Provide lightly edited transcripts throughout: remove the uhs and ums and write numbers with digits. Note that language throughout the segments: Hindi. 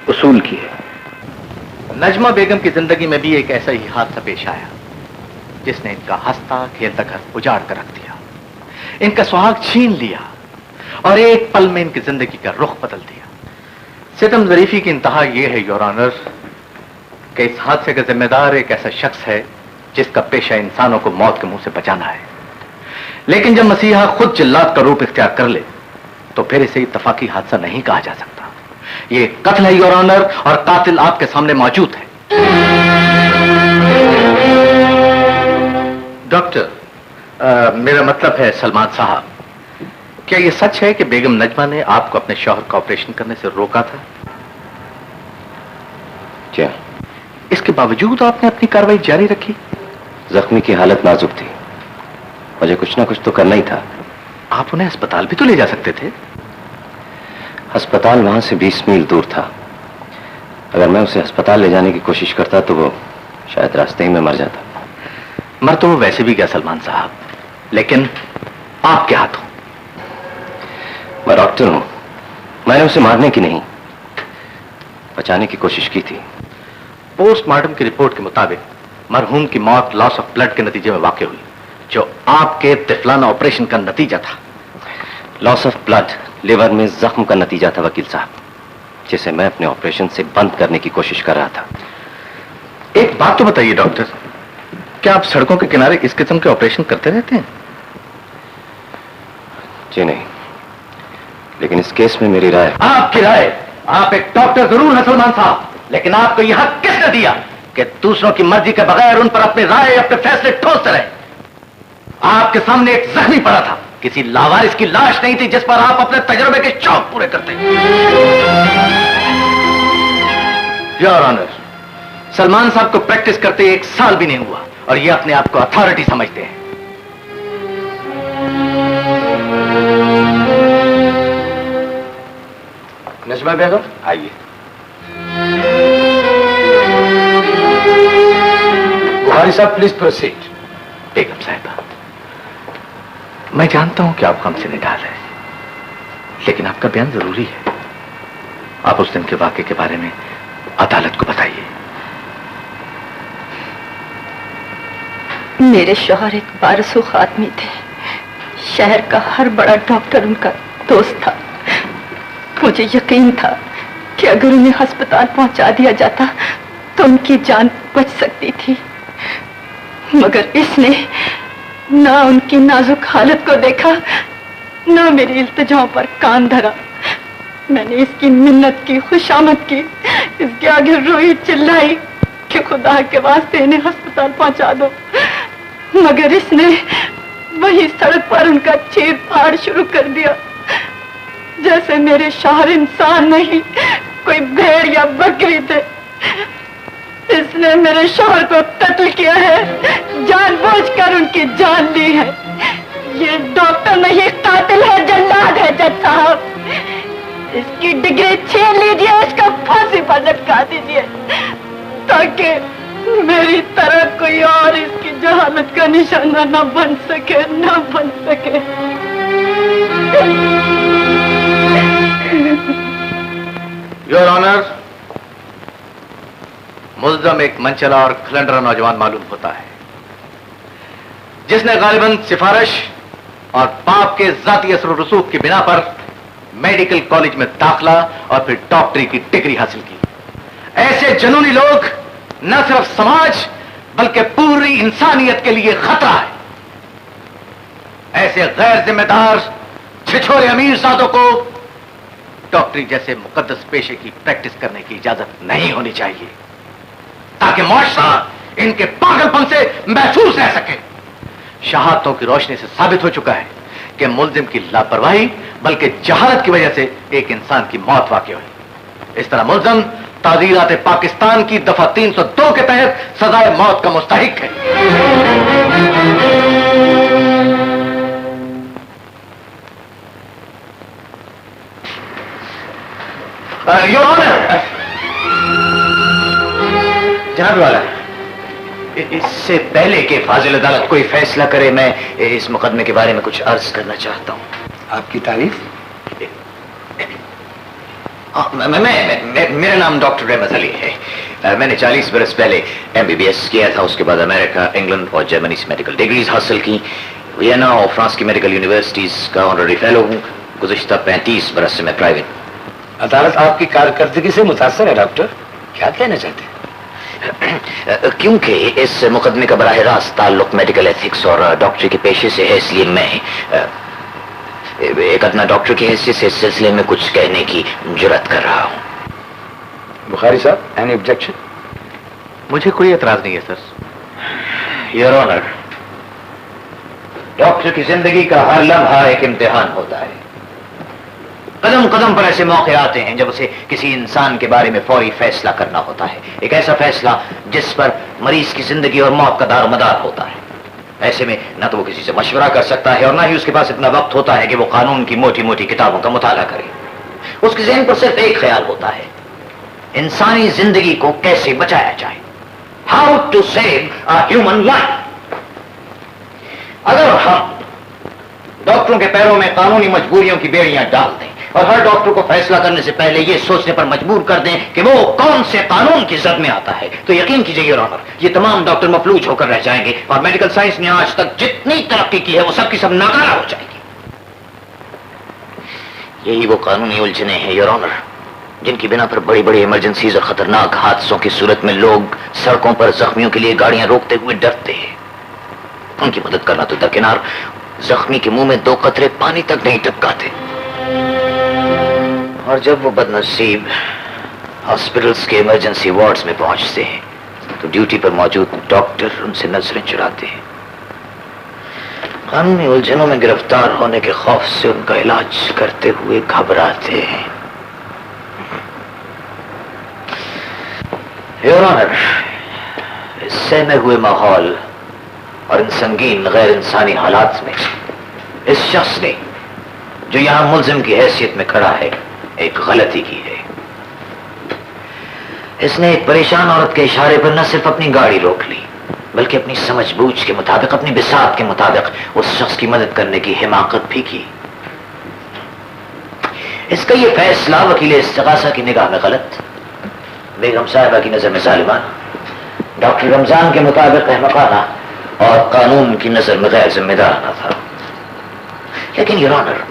उसूल की है। नजमा बेगम की जिंदगी में भी एक ऐसा ही हादसा पेश आया जिसने इनका हंसता खेलता घर उजाड़ कर रख दिया, इनका सुहाग छीन लिया और एक पल में इनकी जिंदगी का रुख बदल दिया। सितम ज़रीफी की इंतहा यह है योर ऑनर कि इस हादसे का जिम्मेदार एक ऐसा शख्स है जिसका पेशा इंसानों को मौत के मुंह से बचाना है, लेकिन जब मसीहा खुद जिल्लात का रूप इख्तियार कर ले तो फिर इसे इत्तफाकी हादसा नहीं कहा जा सकता। यह कत्ल है योर ऑनर, और कातिल आपके सामने मौजूद है। डॉक्टर, मेरा मतलब है सलमान साहब, क्या यह सच है कि बेगम नजमा ने आपको अपने शौहर का ऑपरेशन करने से रोका था? क्या इसके बावजूद आपने अपनी कार्रवाई जारी रखी? जख्मी की हालत नाजुक थी, मुझे कुछ ना कुछ तो करना ही था। आप उन्हें अस्पताल भी तो ले जा सकते थे। अस्पताल वहां से 20 मील दूर था। अगर मैं उसे अस्पताल ले जाने की कोशिश करता तो वो शायद रास्ते ही में मर जाता। मर तो वो वैसे भी गया सलमान साहब, लेकिन आपके हाथों। मैं डॉक्टर हूं, मैंने उसे मारने की नहीं, बचाने की कोशिश की थी। पोस्टमार्टम की रिपोर्ट के मुताबिक मरहूम की मौत लॉस ऑफ ब्लड के नतीजे में वाकई हुई, जो आपके तिफलाना ऑपरेशन का नतीजा था। लॉस ऑफ ब्लड लिवर में जख्म का नतीजा था वकील साहब, जिसे मैं अपने ऑपरेशन से बंद करने की कोशिश कर रहा था। एक बात तो बताइए डॉक्टर, क्या आप सड़कों के किनारे इस किस्म के ऑपरेशन करते रहते हैं? जी नहीं, लेकिन इस केस में मेरी राय। आपकी राय? आप एक डॉक्टर जरूर हैं सलमान साहब, लेकिन आपको यह हक किसने दिया कि दूसरों की मर्जी के बगैर उन पर अपनी राय, अपने फैसले ठोसते रहे? आपके सामने एक जख्मी पड़ा था, किसी लावारिस की लाश नहीं थी जिस पर आप अपने तजुर्बे के शौक पूरे करते। योर ऑनर, सलमान साहब को प्रैक्टिस करते 1 साल भी नहीं हुआ और ये अपने आप को अथॉरिटी समझते हैं। नजमा बेगम आइए। बुखारी साहब प्लीज प्रोसीड। बेगम साहिबा, मैं जानता हूं कि आप हमसे निडाल है, लेकिन आपका बयान जरूरी है। आप उस दिन के वाकये के बारे में अदालत को बताइए। मेरे शौहर एक बारसूख आदमी थे, शहर का हर बड़ा डॉक्टर उनका दोस्त था। मुझे यकीन था कि अगर उन्हें अस्पताल पहुंचा दिया जाता तो उनकी जान बच सकती थी, मगर इसने ना उनकी नाजुक हालत को देखा, ना मेरी इल्तिजाओं पर कान धरा। मैंने इसकी मिन्नत की, खुशामद की, इसके आगे रोई चिल्लाई कि खुदा के वास्ते इन्हें अस्पताल पहुंचा दो, मगर इसने वही सड़क पर उनका चीर फाड़ शुरू कर दिया, जैसे मेरे शौहर इंसान नहीं कोई भेड़ या बकरी थे। इसने मेरे शौहर को कत्ल किया है, जानबूझकर उनकी जान ली है। ये डॉक्टर नहीं कातिल है, जल्लाद है जज साहब। इसकी डिग्री छीन लीजिए, इसको फांसी पर लटका दीजिए, ताकि मेरी तरह कोई और इसकी जहालत का निशाना न बन सके, न बन सके। योर ऑनर, मुल्ज़म एक मनचला और खलंडरा नौजवान मालूम होता है, जिसने गालिबन सिफारिश और बाप के जाती असर रसूख की बिना पर मेडिकल कॉलेज में दाखिला और फिर डॉक्टरी की डिग्री हासिल की। ऐसे जनूनी लोग न सिर्फ समाज बल्कि पूरी इंसानियत के लिए खतरा है। ऐसे गैर जिम्मेदार छिछोरे अमीरजादों को डॉक्टरी जैसे मुकद्दस पेशे की प्रैक्टिस करने की इजाजत नहीं होनी चाहिए, ताकि मुआशरा इनके पागलपन से महफूज रह सके। शहादतों की रोशनी से साबित हो चुका है कि मुल्जिम की लापरवाही बल्कि जहालत की वजह से एक इंसान की मौत वाक़ई हुई। इस तरह मुल्जिम ताज़ीरात पाकिस्तान की दफा 302 के तहत सजाए मौत का मुस्तहिक है। योर ऑनर, जनाब वाला, इससे पहले कि फाजिल अदालत कोई फैसला करे, मैं इस मुकदमे के बारे में कुछ अर्ज करना चाहता हूं। आपकी तारीफ। मेरा नाम डॉक्टर रहमत अली है। मैंने 40 बरस पहले MBBS किया था, उसके बाद अमेरिका, इंग्लैंड और जर्मनी से मेडिकल डिग्रीज हासिल की। वियना और फ्रांस की मेडिकल यूनिवर्सिटीज का ऑनररी फेलो हूँ। गुज़िश्ता 35 बरस से मैं प्राइवेट। अदालत आपकी कारकर्दगी से मुतासर है डॉक्टर, क्या कहना चाहते हैं? क्योंकि इस मुकदमे का बराह रास्त ताल्लुक मेडिकल एथिक्स और डॉक्टरी के पेशे से है, इसलिए मैं एक अदना डॉक्टर की हैसियत से इस सिलसिले में कुछ कहने की जुर्रत कर रहा हूँ। बुखारी साहब, एनी ऑब्जेक्शन? मुझे कोई एतराज नहीं है सर। योर ऑनर, डॉक्टर की जिंदगी का हर लम्हा एक इम्तिहान होता है। कदम कदम पर ऐसे मौके आते हैं जब उसे किसी इंसान के बारे में फौरी फैसला करना होता है, एक ऐसा फैसला जिस पर मरीज की जिंदगी और मौत का दारोमदार होता है। ऐसे में न तो वो किसी से मशवरा कर सकता है और न ही उसके पास इतना वक्त होता है कि वो कानून की मोटी मोटी किताबों का मुताला करे। उसके ज़हन पर सिर्फ एक ख्याल होता है, इंसानी जिंदगी को कैसे बचाया जाए, how to save a human life. अगर हम डॉक्टरों के पैरों में कानूनी मजबूरियों की बेड़ियां डाल दें और हर डॉक्टर को फैसला करने से पहले यह सोचने पर मजबूर कर दें कि वो कौन से कानून की जद में आता है, तो यकीन कीजिए योर ऑनर, ये तमाम डॉक्टर मफलूज होकर रह जाएंगे और मेडिकल साइंस ने आज तक जितनी तरक्की की है वो सबकी सब नाकारा हो जाएगी। यही वो कानूनी उलझने हैं योर ऑनर, जिनकी बिना पर बड़ी बड़ी इमरजेंसीज और खतरनाक हादसों की सूरत में लोग सड़कों पर जख्मियों के लिए गाड़ियां रोकते हुए डरते हैं। उनकी मदद करना तो दरकिनार, जख्मी के मुंह में 2 कतरे पानी तक नहीं टपकाते। और जब वो बदनसीब हॉस्पिटल्स के इमरजेंसी वार्ड्स में पहुंचते हैं तो ड्यूटी पर मौजूद डॉक्टर उनसे नजरें चुराते हैं। कानूनी उलझनों में गिरफ्तार होने के खौफ से उनका इलाज करते हुए घबराते हैं। योर ऑनर, इस सहमे हुए माहौल और इन संगीन गैर इंसानी हालात में इस शख्स ने जो यहां मुल्जिम की हैसियत में खड़ा है एक गलती की है। इसने एक परेशान औरत के इशारे पर न सिर्फ अपनी गाड़ी रोक ली बल्कि अपनी समझबूझ के मुताबिक, अपनी बिसात के मुताबिक उस शख्स की मदद करने की हिमाकत भी की। इसका यह फैसला वकील इस्तिगासा की निगाह में गलत, बेगम साहिबा की नजर में जालिमाना, डॉक्टर रमजान के मुताबिक अहमकाना और कानून की नजर में गैर जिम्मेदाराना था। लेकिन योर ऑनर,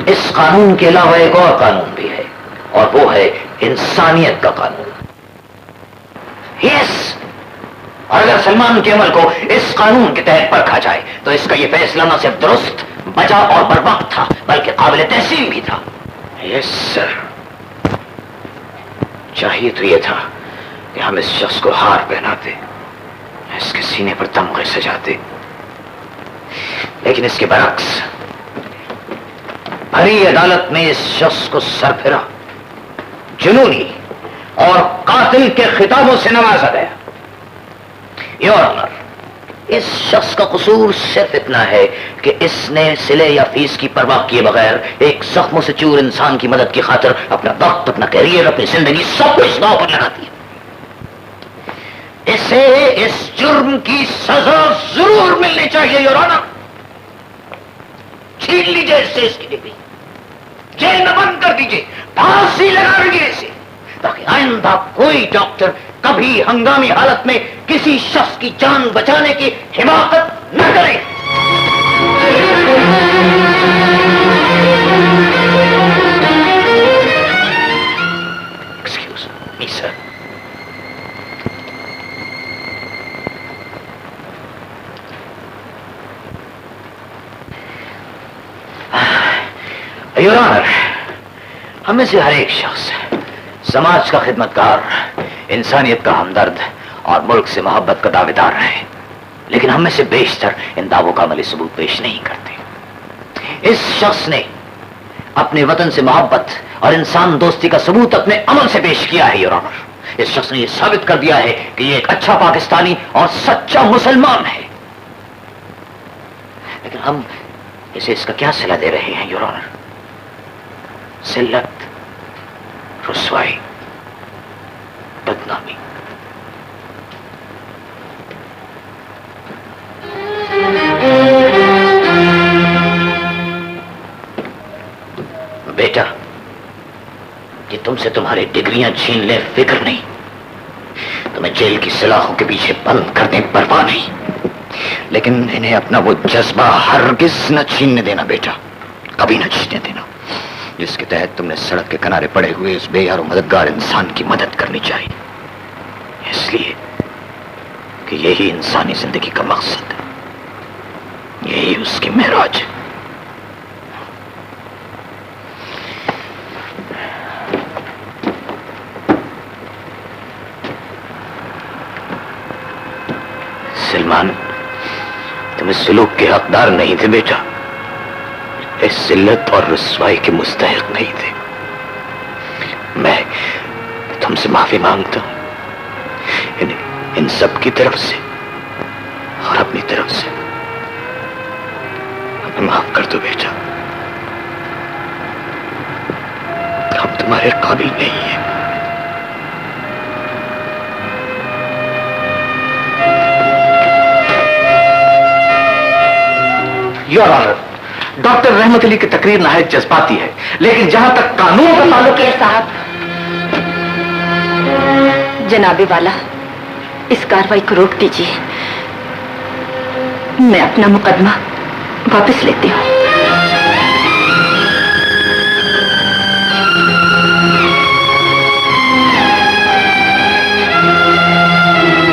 इस कानून के अलावा एक और कानून भी है और वो है इंसानियत का कानून। यस, और अगर सलमान के अमल को इस कानून के तहत परखा जाए तो इसका यह फैसला न सिर्फ दुरुस्त, बचा और बर्बाद था बल्कि काबिल तहसीन भी था। यस सर, चाहिए तो यह था कि हम इस शख्स को हार पहनाते, इसके सीने पर तमगे सजाते, लेकिन इसके बरक्स भरी अदालत में इस शख्स को सरफिरा, जुनूनी और कातिल के खिताबों से नवाजा गया। योर ऑनर, इस शख्स का कसूर सिर्फ इतना है कि इसने सिले या फीस की परवाह किए बगैर एक जख्मों से चूर इंसान की मदद की खातिर अपना वक्त, अपना करियर, अपनी जिंदगी सब कुछ दांव पर लगा दिया। इसे इस जुर्म की सजा जरूर मिलनी चाहिए योर ऑनर। छीन लीजिए इससे इसकी डिग्री, जेल में बंद कर दीजिए, फांसी लगा दीजिए इसे, ताकि आइंदा कोई डॉक्टर कभी हंगामी हालत में किसी शख्स की जान बचाने की हिमाकत न करे। Excuse me sir. Your honour, हमें से हर एक शख्स समाज का खिदमतगार, इंसानियत का हमदर्द और मुल्क से मोहब्बत का दावेदार रहे, लेकिन हम में से बेशतर इन दावों का अमली सबूत पेश नहीं करते। इस शख्स ने अपने वतन से मोहब्बत और इंसान दोस्ती का सबूत अपने अमल से पेश किया है योर ऑनर। इस शख्स ने यह साबित कर दिया है कि यह एक अच्छा पाकिस्तानी और सच्चा मुसलमान है, लेकिन हम इसे इसका क्या सिला दे रहे हैं योर ऑनर? जिल्लत, रुसवाई, बदनामी। बेटा, तुमसे तुम्हारी डिग्रियां छीन ले, फिक्र नहीं। तुम्हें जेल की सलाखों के पीछे बंद कर दें, परवाह नहीं। लेकिन इन्हें अपना वो जज्बा हरगिज न छीनने देना बेटा, कभी न छीनने देना, जिसके तहत तुमने सड़क के किनारे पड़े हुए उस बेयार मददगार इंसान की मदद करनी चाहिए, इसलिए कि यही इंसानी जिंदगी का मकसद है, यही उसकी मेराज है। सलमान, तुम इस सुलूक के हकदार नहीं थे बेटा, इस जिल्लत और रुस्वाई के मुस्तहिक नहीं थे। मैं तुमसे माफी मांगता हूं, इन सब की तरफ से और अपनी तरफ से। हमें माफ कर दो बेटा, हम तुम्हारे काबिल नहीं हैं। योर ऑनर, डॉक्टर रहमत अली की तकरीर नहायत जज्बाती है, लेकिन जहां तक कानून का ताल्लुक है। साहब, जनाबे वाला, इस कार्रवाई को रोक दीजिए। मैं अपना मुकदमा वापस लेती हूँ।